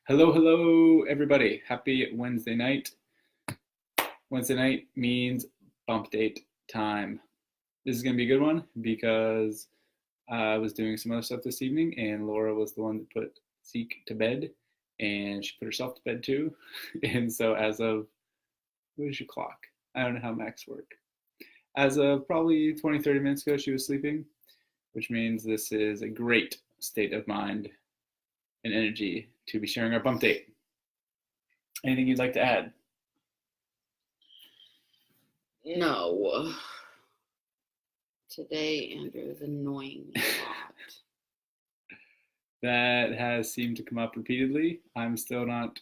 Hello, hello, everybody. Happy Wednesday night. Wednesday night means bump date time. This is going to be a good one because I was doing some other stuff this evening, and Laura was the one that put Zeke to bed, and she put herself to bed too. And so, as of what is your clock? I don't know how Macs work. As of probably 20, 30 minutes ago, she was sleeping, which means this is a great state of mind and energy to be sharing our bump date. Anything you'd like to add? No. Today, Andrew is annoying me a lot. That has seemed to come up repeatedly. I'm still not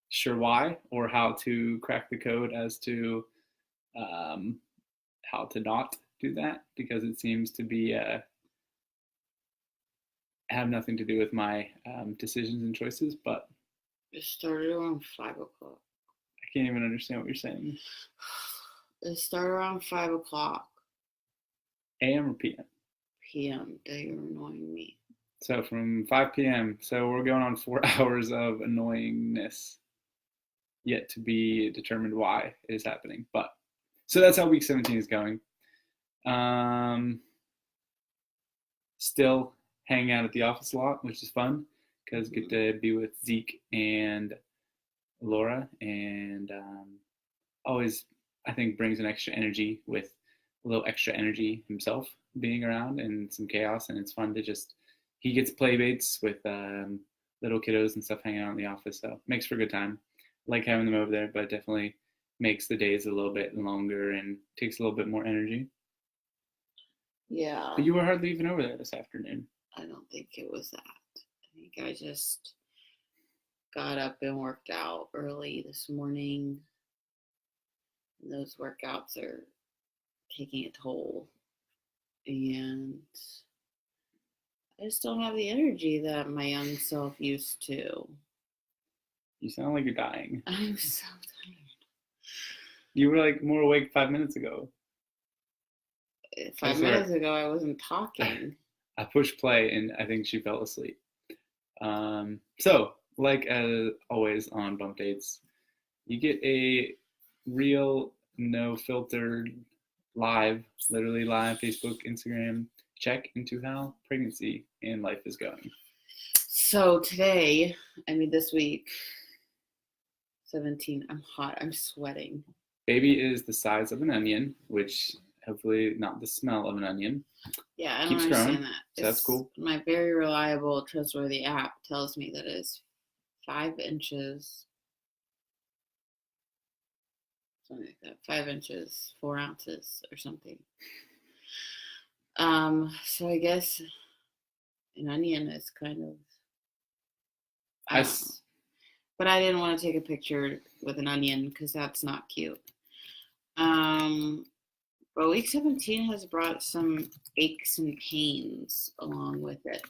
sure why or how to crack the code as to how to not do that, because it seems to be have nothing to do with my decisions and choices. But It started around 5 o'clock. I can't even understand what you're saying. It started around 5 o'clock AM or PM? p.m. that you're annoying me. So from 5 p.m. So we're going on 4 hours of annoyingness, yet to be determined why it is happening. But so that's how week 17 is going. Still hanging out at the office a lot, which is fun because get to be with Zeke and Laura, and always I think brings an extra energy with a little extra energy himself being around and some chaos, and it's fun to just he gets play dates with little kiddos and stuff hanging out in the office, so makes for a good time. Like having them over there, but definitely makes the days a little bit longer and takes a little bit more energy. Yeah. But you were hardly even over there this afternoon. I don't think it was that. I think I just got up and worked out early this morning. And those workouts are taking a toll. And I just don't have the energy that my young self used to. You sound like you're dying. I'm so tired. You were like more awake 5 minutes ago. 5 minutes ago, I wasn't talking. I pushed play and I think she fell asleep. So, like as always on bump dates, you get a real, no filtered, live, literally live Facebook, Instagram check into how pregnancy and life is going. So today, this week, 17, I'm hot, I'm sweating. Baby is the size of an onion, which hopefully not the smell of an onion. Yeah, I don't Keeps understand growing, that. so that's cool. My very reliable, trustworthy app tells me that it's 5 inches, something like that. 5 inches, 4 ounces, or something. So I guess an onion is kind of. But I didn't want to take a picture with an onion because that's not cute. But week 17 has brought some aches and pains along with it.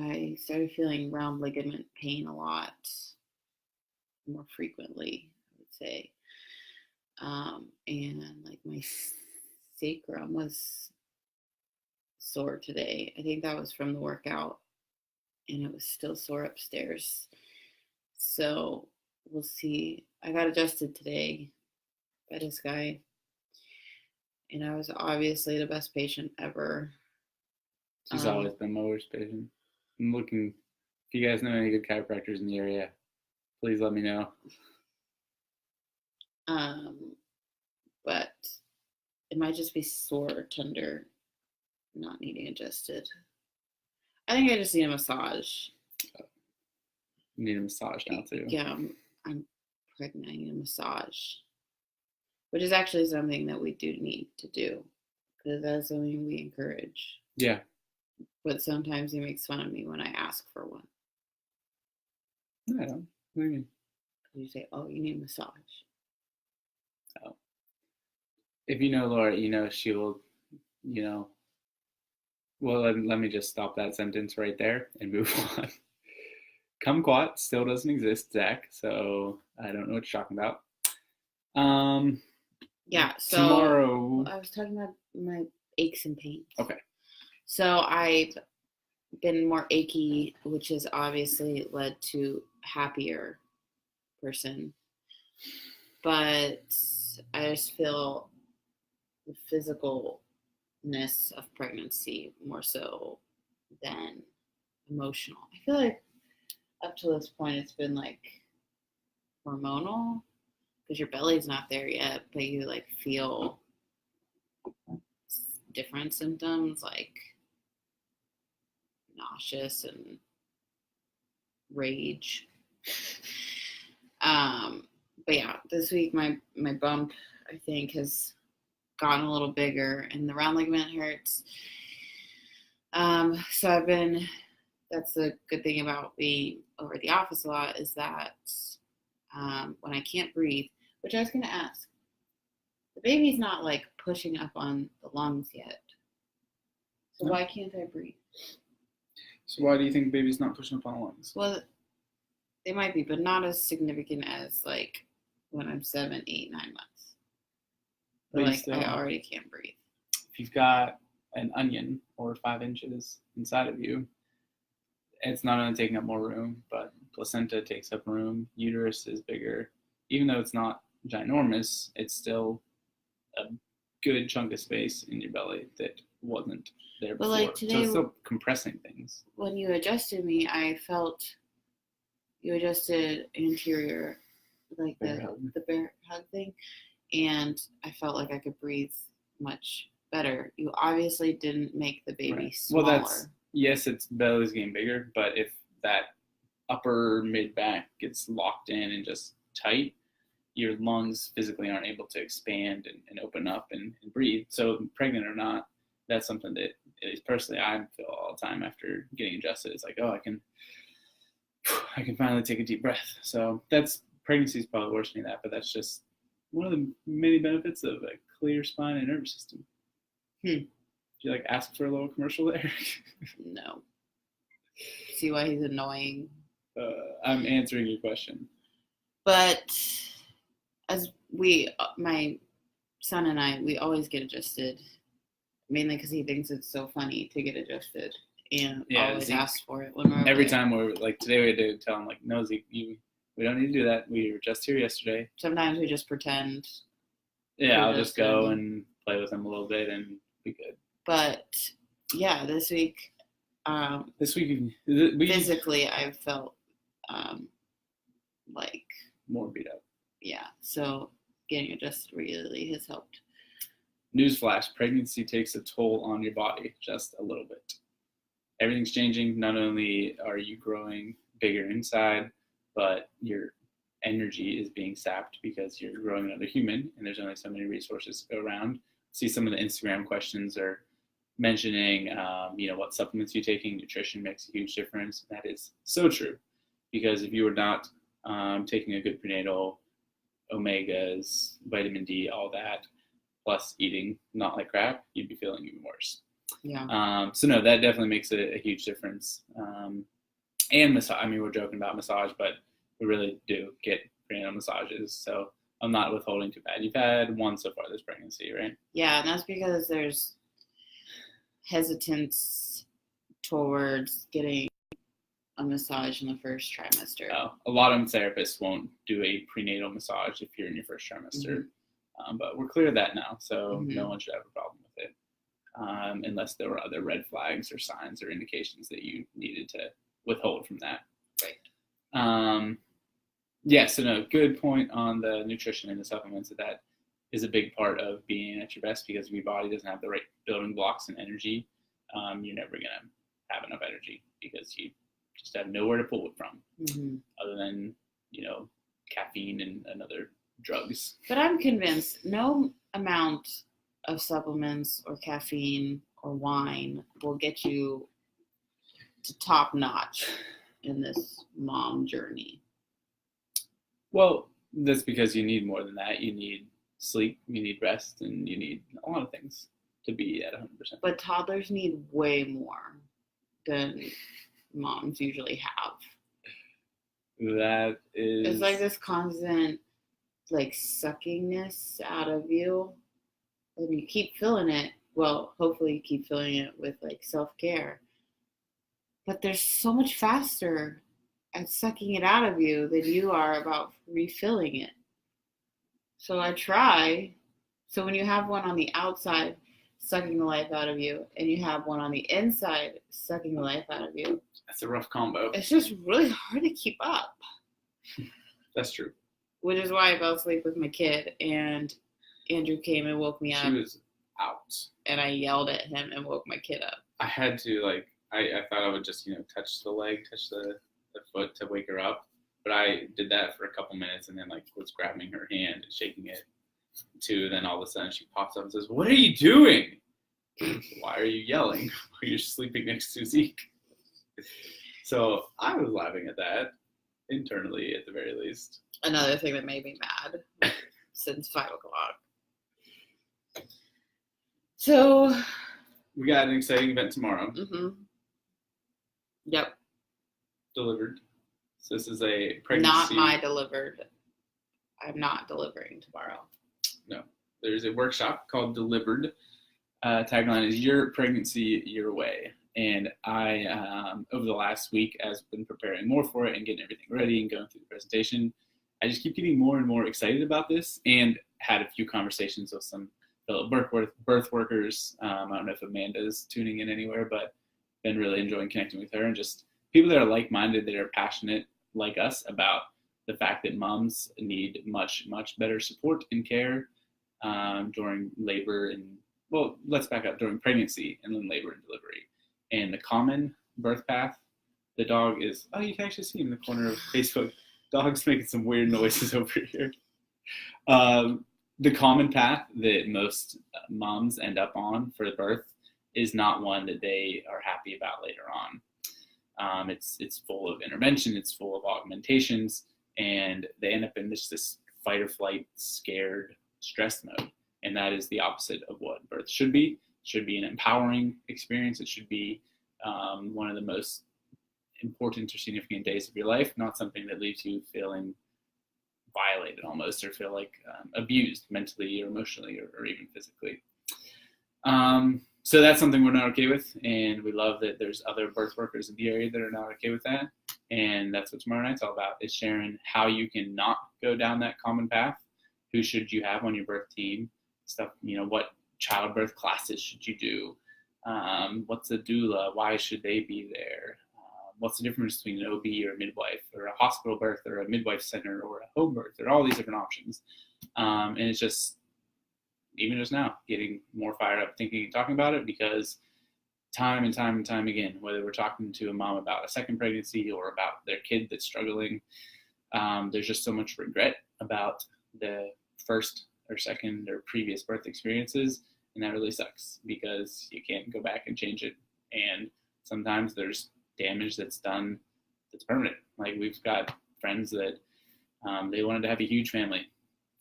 I started feeling round ligament pain a lot more frequently, I would say. And like my sacrum was sore today. I think that was from the workout, and it was still sore upstairs. So we'll see. I got adjusted today by this guy, and I was obviously the best patient ever. She's always been my worst patient. I'm looking, if you guys know any good chiropractors in the area, please let me know. But it might just be sore or tender, not needing adjusted. I think I just need a massage. You need a massage now too. Yeah, I'm pregnant. I need a massage, which is actually something that we do need to do because that's something we encourage. Yeah. But sometimes he makes fun of me when I ask for one. No, I don't. What do you mean? You say, "Oh, you need a massage." Oh. If you know Laura, you know she'll, well, let me just stop that sentence right there and move on. Kumquat still doesn't exist, Zach, so I don't know what you're talking about. Yeah, so tomorrow. I was talking about my aches and pains. Okay. So I've been more achy, which has obviously led to happier person. But I just feel the physicalness of pregnancy more so than emotional. I feel like up to this point it's been like hormonal because your belly's not there yet, but you like feel different symptoms like nauseous and rage. But yeah, this week my bump I think has gotten a little bigger and the round ligament hurts. So I've been. That's the good thing about being over at the office a lot is that when I can't breathe, which I was going to ask, the baby's not like pushing up on the lungs yet. So No. why can't I breathe? So why do you think the baby's not pushing up on the lungs? Well, they might be, but not as significant as like when I'm 7, 8, 9 months. But like I already can't breathe. If you've got an onion or 5 inches inside of you, it's not only taking up more room, but placenta takes up room. Uterus is bigger. Even though it's not ginormous, it's still a good chunk of space in your belly that wasn't there before. But like today, so it's still compressing things. When you adjusted me, I felt you adjusted anterior, like the bear hug thing, and I felt like I could breathe much better. You obviously didn't make the baby smaller. Well, yes, its belly's getting bigger, but if that upper mid back gets locked in and just tight, your lungs physically aren't able to expand and open up and breathe. So pregnant or not, that's something that, at least personally, I feel all the time after getting adjusted. It's like, oh, I can finally take a deep breath. So pregnancy is probably worsening that, but that's just one of the many benefits of a clear spine and nervous system. Did you like ask for a little commercial there? No. See why he's annoying? I'm answering your question. But as my son and I, we always get adjusted, mainly because he thinks it's so funny to get adjusted, and always asks for it when we're every time we're like today we had to tell him like, no, Zeke, we don't need to do that. We were just here yesterday. Sometimes we just pretend. Yeah, I'll just go and play with him a little bit and be good. But yeah, this week physically I felt like more beat up. Yeah, so getting adjusted really has helped. Newsflash, pregnancy takes a toll on your body just a little bit. Everything's changing. Not only are you growing bigger inside, but your energy is being sapped because you're growing another human and there's only so many resources to go around. See some of the Instagram questions are mentioning, what supplements you're taking. Nutrition makes a huge difference. That is so true, because if you were not taking a good prenatal, omegas, vitamin D, all that, plus eating not like crap, you'd be feeling even worse. Yeah. So no, that definitely makes a huge difference. And massage. I mean, we're joking about massage, but we really do get prenatal massages. So I'm not withholding too bad. You've had one so far this pregnancy, right? Yeah, and that's because there's hesitance towards getting a massage in the first trimester. Oh, a lot of therapists won't do a prenatal massage if you're in your first trimester. But we're clear of that now, so no one should have a problem with it, unless there were other red flags or signs or indications that you needed to withhold from that. Right. So no, good point on the nutrition and the supplements. That is a big part of being at your best, because if your body doesn't have the right building blocks and energy, you're never going to have enough energy, because you just have nowhere to pull it from, other than, caffeine and other drugs. But I'm convinced no amount of supplements or caffeine or wine will get you to top notch in this mom journey. Well, that's because you need more than that. You need sleep, you need rest, and you need a lot of things to be at 100%. But toddlers need way more than moms usually have. That is... It's like this constant, suckingness out of you. And you keep filling it. Well, hopefully you keep filling it with, self-care. but they're so much faster at sucking it out of you than you are about refilling it. So I try. So when you have one on the outside sucking the life out of you, and you have one on the inside sucking the life out of you, That's a rough combo. it's just really hard to keep up. That's true. Which is why I fell asleep with my kid, and Andrew came and woke me up. She was out. And I yelled at him and woke my kid up. I had to, like, I thought I would just, touch the leg, touch the foot to wake her up. But I did that for a couple minutes and then, like, was grabbing her hand and shaking it too. Then all of a sudden she pops up and says, "What are you doing?" "Why are you yelling while you're sleeping next to Zeke?" So I was laughing at that, internally at the very least. Another thing that made me mad since 5 o'clock. So we got an exciting event tomorrow. Mm-hmm. Yep. Delivered. So this is a pregnancy. Not my delivered. I'm not delivering tomorrow. No. There's a workshop called Delivered. Tagline is "Your Pregnancy Your Way." And I, over the last week, as I've been preparing more for it and getting everything ready and going through the presentation, I just keep getting more and more excited about this, and had a few conversations with some fellow birth workers. I don't know if Amanda's tuning in anywhere, but been really enjoying connecting with her, and just people that are like-minded, that are passionate like us about the fact that moms need much, much better support and care during labor and, well, let's back up, during pregnancy and then labor and delivery. And the common birth path, the dog is, oh, you can actually see him in the corner of Facebook. Dog's making some weird noises over here. The common path that most moms end up on for birth is not one that they are happy about later on. It's full of intervention, it's full of augmentations, and they end up in this fight or flight, scared, stressed mode. And that is the opposite of what birth should be. It should be an empowering experience. It should be one of the most important or significant days of your life, not something that leaves you feeling violated almost, or feel like abused mentally or emotionally or even physically. So that's something we're not okay with, and we love that there's other birth workers in the area that are not okay with that. And that's what tomorrow night's all about, is sharing how you can not go down that common path. Who should you have on your birth team? Stuff, what childbirth classes should you do? What's a doula? Why should they be there? What's the difference between an OB or a midwife, or a hospital birth or a midwife center or a home birth? There are all these different options. And it's just, even just now, getting more fired up thinking and talking about it, because time and time and time again, whether we're talking to a mom about a second pregnancy or about their kid that's struggling, there's just so much regret about the first or second or previous birth experiences. And that really sucks, because you can't go back and change it. And sometimes there's damage that's done that's permanent. Like, we've got friends that they wanted to have a huge family.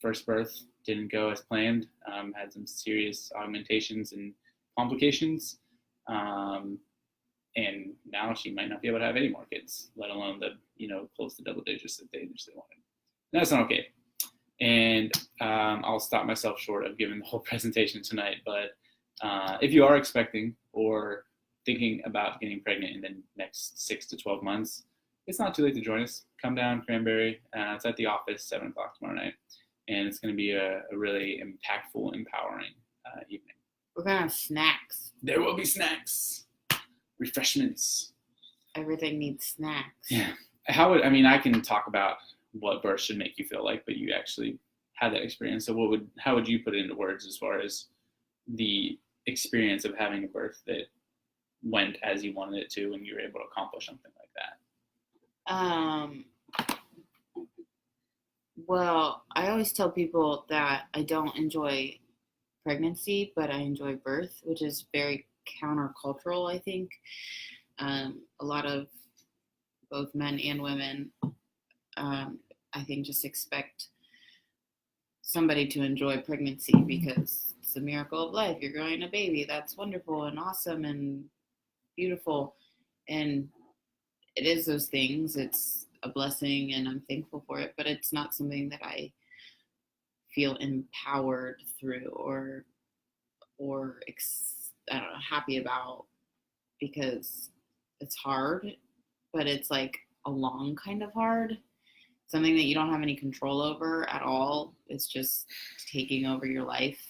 First birth didn't go as planned, had some serious augmentations and complications. And now she might not be able to have any more kids, let alone the, close to double digits that they initially wanted. That's not okay. And I'll stop myself short of giving the whole presentation tonight. But if you are expecting or thinking about getting pregnant in the next 6 to 12 months, it's not too late to join us. Come down, Cranberry. It's at the office, 7 o'clock tomorrow night. And it's going to be a really impactful, empowering evening. We're going to have snacks. There will be snacks, refreshments. Everything needs snacks. Yeah. I can talk about what birth should make you feel like, but you actually had that experience. So how would you put it into words as far as the experience of having a birth that went as you wanted it to, and you were able to accomplish something like that? Well, I always tell people that I don't enjoy pregnancy, but I enjoy birth, which is very countercultural, I think. A lot of both men and women, I think, just expect somebody to enjoy pregnancy because it's a miracle of life. You're growing a baby. That's wonderful and awesome and beautiful. And it is those things. It's a blessing, and I'm thankful for it, but it's not something that I feel empowered through or I don't know, happy about, because it's hard, but it's like a long kind of hard, something that you don't have any control over at all. It's just taking over your life.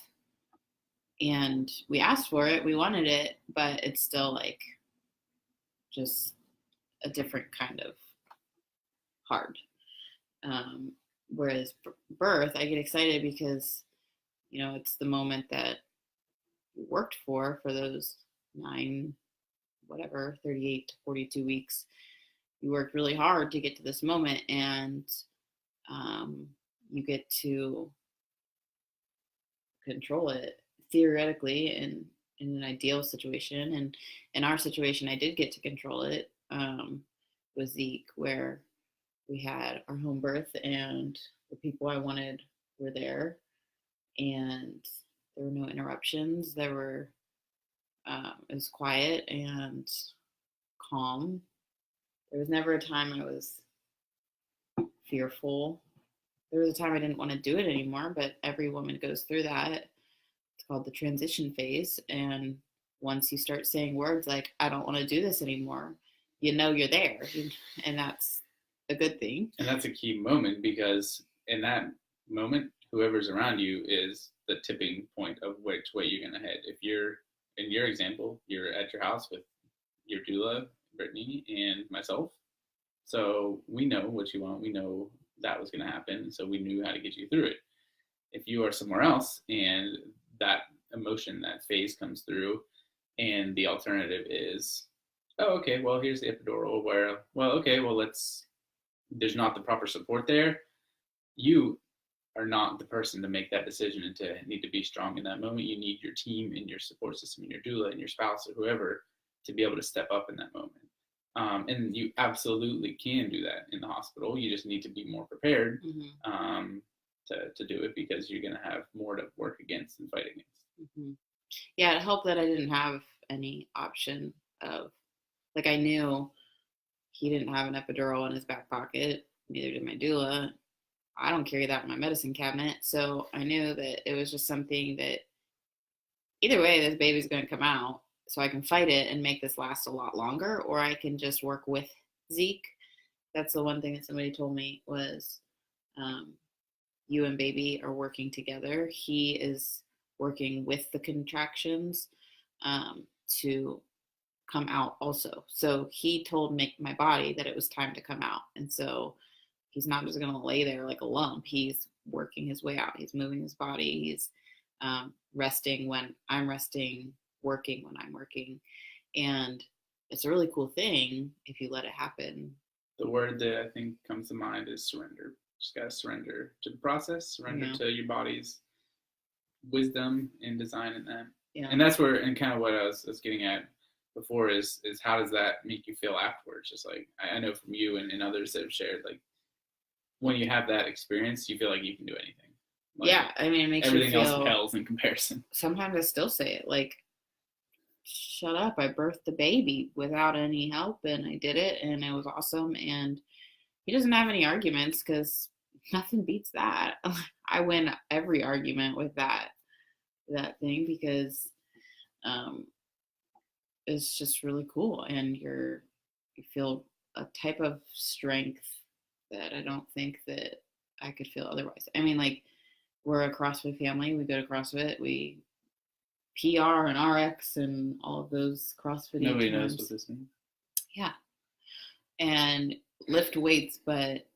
And we asked for it, we wanted it, but it's still like just a different kind of hard. Whereas birth, I get excited because, it's the moment that you worked for those 38 to 42 weeks. You worked really hard to get to this moment, and you get to control it theoretically in an ideal situation. And in our situation, I did get to control it with Zeke, where we had our home birth and the people I wanted were there, and there were no interruptions. It was quiet and calm. There was never a time I was fearful. There was a time I didn't want to do it anymore, but every woman goes through that. It's called the transition phase. And once you start saying words like, I don't want to do this anymore, you're there. And that's a good thing. And that's a key moment, because in that moment, whoever's around you is the tipping point of which way you're going to head. If you're, in your example, you're at your house with your doula, Brittany, and myself. So we know what you want. We know that was going to happen. So we knew how to get you through it. If you are somewhere else and that emotion, that phase comes through, and the alternative is, oh, okay, well, here's the epidural, where, well, okay, well, there's not the proper support there. You are not the person to make that decision and to need to be strong in that moment. You need your team and your support system and your doula and your spouse or whoever to be able to step up in that moment. And you absolutely can do that in the hospital. You just need to be more prepared to do it, because you're going to have more to work against and fight against. Yeah, it helped that I didn't have any option of, like, I knew he didn't have an epidural in his back pocket. Neither did my doula. I don't carry that in my medicine cabinet. So I knew that it was just something that either way, this baby's going to come out. So I can fight it and make this last a lot longer, or I can just work with Zeke. That's the one thing that somebody told me was, you and baby are working together. He is working with the contractions to come out also. So he told my body that it was time to come out. And so he's not just going to lay there like a lump. He's working his way out. He's moving his body. He's resting when I'm resting, working when I'm working. And it's a really cool thing if you let it happen. The word that I think comes to mind is surrender. Just got to surrender to the process, surrender to your body's wisdom and design in that. Yeah. And that's where, and kind of what I was getting at before is how does that make you feel afterwards? Just like, I know from you and others that have shared, like, when you have that experience, you feel like you can do anything. Like, yeah, I mean, it makes everything you feel, else pales in comparison. Sometimes I still say it, like, shut up, I birthed the baby without any help, and I did it, and it was awesome. And he doesn't have any arguments, because nothing beats that. I win every argument with that thing, because it's just really cool, and you feel a type of strength that I don't think that I could feel otherwise. I mean, like, we're a CrossFit family. We go to CrossFit. We PR and RX and all of those CrossFit. Nobody knows what this means. Yeah. And lift weights, but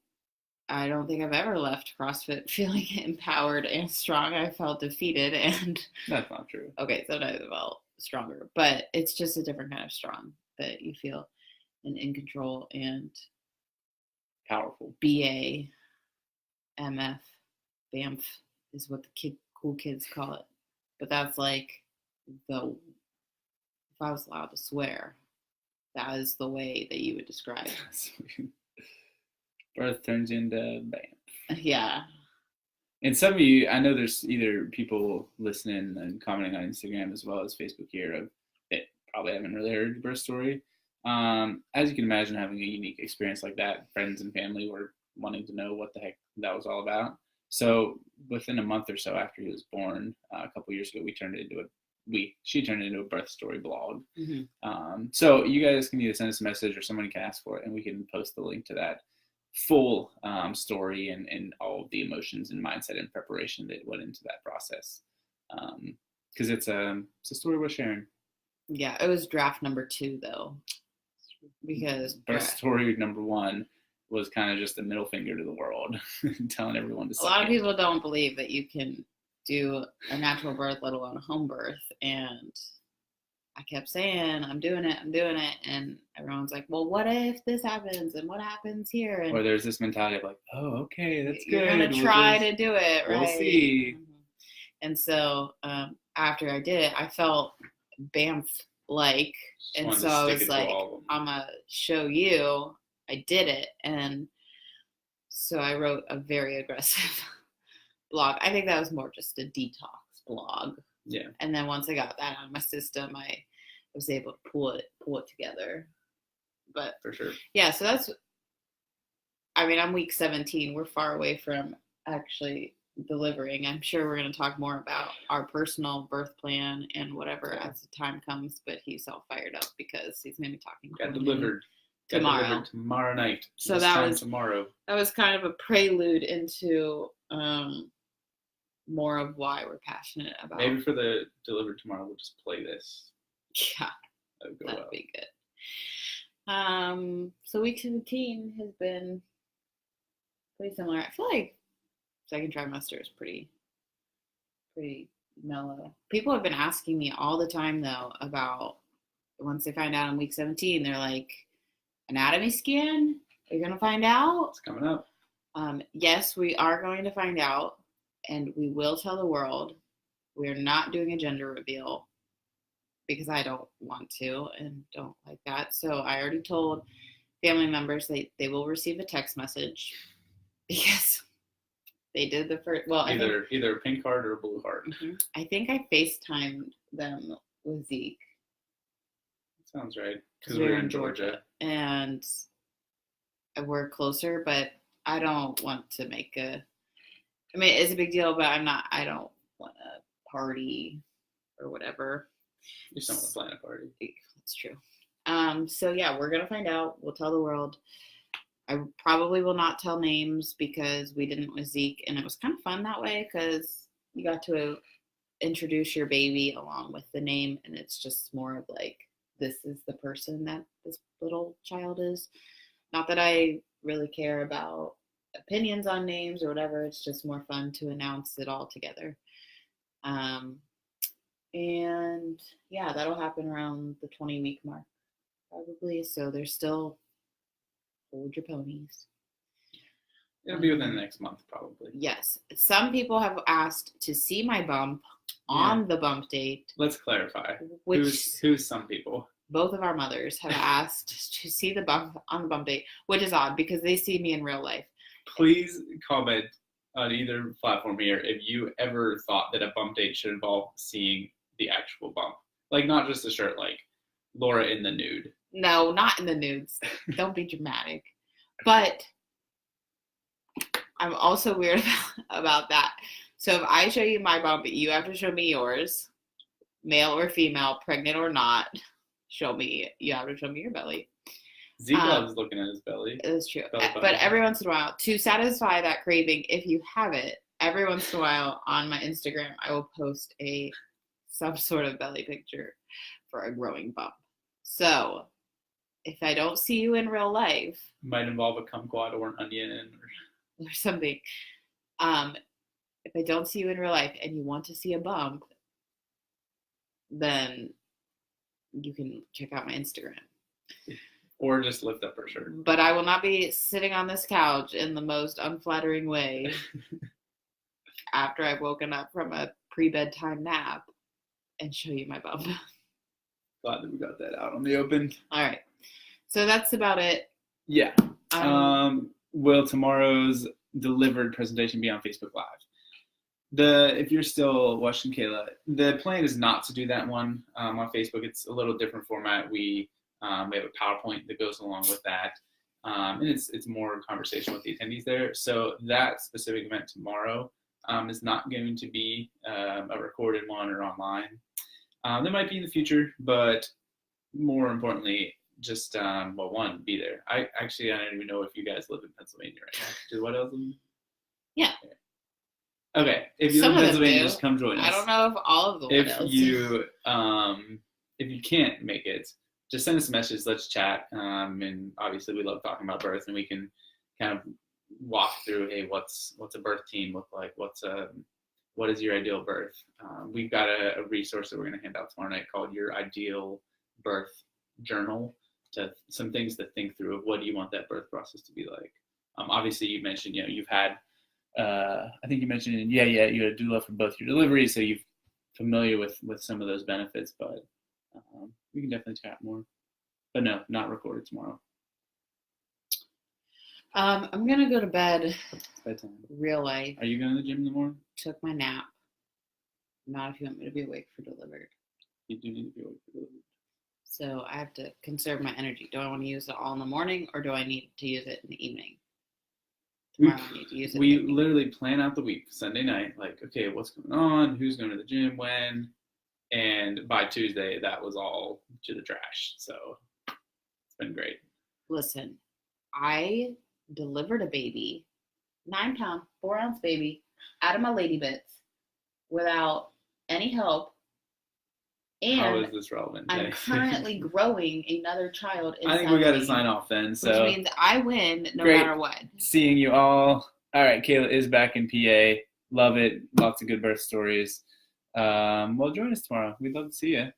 I don't think I've ever left CrossFit feeling empowered and strong. I felt defeated, and that's not true. Okay, sometimes I felt stronger, but it's just a different kind of strong that you feel and in control and powerful. BA, MF, BAMF is what the cool kids call it. But that's like if I was allowed to swear, that is the way that you would describe it. Birth turns into BAMF. Yeah. And some of you, I know there's either people listening and commenting on Instagram as well as Facebook here that probably haven't really heard your birth story. As you can imagine, having a unique experience like that, friends and family were wanting to know what the heck that was all about. So within a month or so after he was born, a couple years ago, we turned it into she turned it into a birth story blog. Mm-hmm. So you guys can either send us a message or somebody can ask for it, and we can post the link to that full story and all of the emotions and mindset and preparation that went into that process. Because it's a story worth sharing. Yeah, it was draft number 2 though, because birth story number 1 was kind of just a middle finger to the world, telling everyone to. A lot of people don't believe that you can do a natural birth, let alone a home birth, and I kept saying, I'm doing it, and everyone's like, well, what if this happens, and what happens here? And or there's this mentality of like, oh, okay, that's you're good. You're gonna try to do it, right? We'll see. Mm-hmm. And so after I did it, I felt BAMF-like, and so I was like, I'm gonna show you I did it. And so I wrote a very aggressive blog. I think that was more just a detox blog. Yeah. And then once I got that out of my system, I was able to pull it together. But for sure. Yeah, so that's, I mean, I'm week 17. We're far away from actually delivering. I'm sure we're going to talk more about our personal birth plan and whatever as the time comes, but he's all fired up because he's going to be talking got delivered tomorrow night. So that was tomorrow. That was kind of a prelude into more of why we're passionate about. Maybe for the delivered tomorrow, we'll just play this. Yeah, that'd be good. So week 17 has been pretty similar. I feel like second trimester is pretty mellow. People have been asking me all the time though about once they find out in week 17, they're like, anatomy scan? Are you gonna find out? It's coming up. Yes, we are going to find out, and we will tell the world. We're not doing a gender reveal because I don't want to and don't like that. So I already told family members they will receive a text message because they did the first. Well, either a pink heart or a blue heart. Mm-hmm. I think I FaceTimed them with Zeke. Sounds right. Because we're in Georgia and we're closer, but I don't want to make a. I mean, it's a big deal, but I don't want a party or whatever. You just don't want to plan a party. That's true. So yeah, we're gonna find out. We'll tell the world. I probably will not tell names because we didn't with Zeke, and it was kind of fun that way because you got to introduce your baby along with the name, and it's just more of like, this is the person that this little child is. Not that I really care about opinions on names or whatever. It's just more fun to announce it all together. And yeah, that'll happen around the 20-week mark probably. So there's still, hold your ponies. It'll be within the next month probably. Yes. Some people have asked to see my bump on the BUMPdate. Let's clarify. Who's some people? Both of our mothers have asked to see the bump on the BUMPdate, which is odd because they see me in real life. Please comment on either platform here if you ever thought that a BUMPdate should involve seeing the actual bump. Like, not just a shirt, like Laura in the nude. No, not in the nudes. Don't be dramatic. But I'm also weird about that. So if I show you my bump, you have to show me yours, male or female, pregnant or not. You have to show me your belly. Zeke loves looking at his belly. It's true. But every once in a while, to satisfy that craving, if you have it, every once in a while on my Instagram, I will post some sort of belly picture for a growing bump. So if I don't see you in real life, might involve a kumquat or an onion or something. If I don't see you in real life and you want to see a bump, then you can check out my Instagram. Or just lift up her shirt. But I will not be sitting on this couch in the most unflattering way after I've woken up from a pre-bedtime nap and show you my bump. Glad that we got that out on the open. All right. So that's about it. Yeah. Will tomorrow's delivered presentation be on Facebook Live? If you're still watching Kayla, the plan is not to do that one on Facebook. It's a little different format. We have a PowerPoint that goes along with that, and it's more conversation with the attendees there. So that specific event tomorrow is not going to be a recorded one or online. There might be in the future, but more importantly, just one, be there. I don't even know if you guys live in Pennsylvania right now. Does what else? Yeah. Okay, if you live Some in of them Pennsylvania, do. just come join us. I don't know if all of the If you can't make it, just send us a message. Let's chat. And obviously, we love talking about birth, and we can kind of walk through. Hey, what's a birth team look like? What is your ideal birth? We've got a resource that we're going to hand out tomorrow night called Your Ideal Birth Journal. Some things to think through of what do you want that birth process to be like. Obviously, you mentioned you've had. I think you mentioned you had a doula for both your deliveries, so you're familiar with some of those benefits. But we can definitely chat more. But no, not recorded tomorrow. I'm gonna go to bed. It's bedtime. Real life. Are you going to the gym in the morning? Took my nap. Not if you want me to be awake for delivered. You do need to be awake for delivered. So I have to conserve my energy. Do I want to use it all in the morning, or do I need to use it in the evening? Tomorrow I need to use it. We literally plan out the week, Sunday night, like, okay, what's going on? Who's going to the gym when? And by Tuesday, that was all to the trash. So it's been great. Listen, I delivered a baby, 9-pound, 4-ounce baby, out of my lady bits without any help. And how is this relevant? I'm currently growing another child. I think we got to sign off then. So which means I win no matter what. Seeing you all. All right, Kayla is back in PA. Love it. Lots of good birth stories. Well, join us tomorrow. We'd love to see you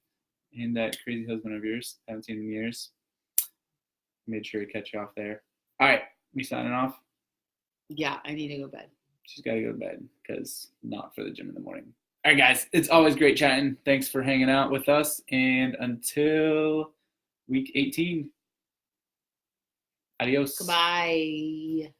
and that crazy husband of yours. Haven't seen him in years. Made sure to catch you off there. All right, we signing off. Yeah, I need to go to bed. She's got to go to bed because not for the gym in the morning. All right, guys, it's always great chatting. Thanks for hanging out with us. And until week 18, adios. Goodbye.